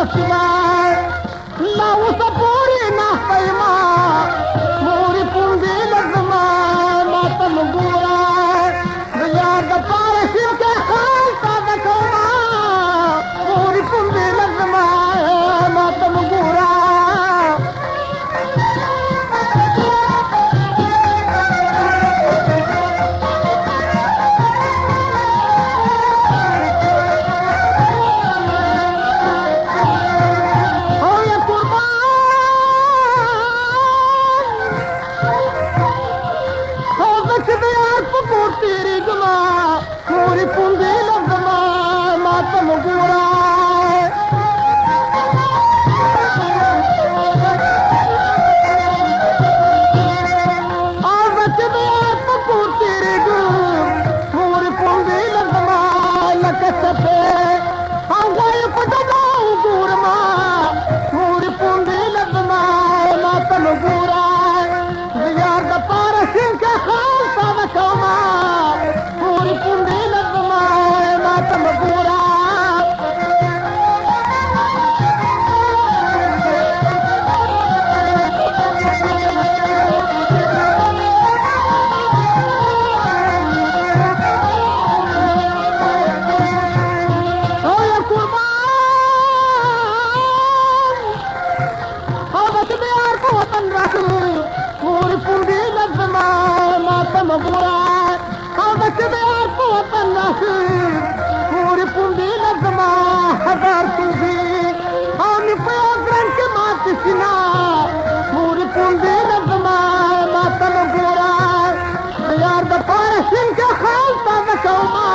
नस्वार लाऊ सपूरी ना पैमा मोरी पुंदी लगमा मातम गोरा याद पार शिव के हाल का दखमा मोरी पुंदी लगमा मातम गोरा तेरी गुमा मोरी पुंदी लगमा मातम गोरा तेरी गुम मोरी पुंदी लगमा लकसपे आंगाय पटगाऊ गुरमा मोरी पुंदी लगमा मातम गोरा यार द पार सिंह के हाल सा कौमा पूरी पुंडी लगमा मातम गोरा पूरी पुंडी लगमा मातम गोरा पूरी पुंडी लगमा हजार तुझी के मात सिना पूरी पुंडी लगमा मातम गोरा यार द पार सिंह के हाल ता कौमा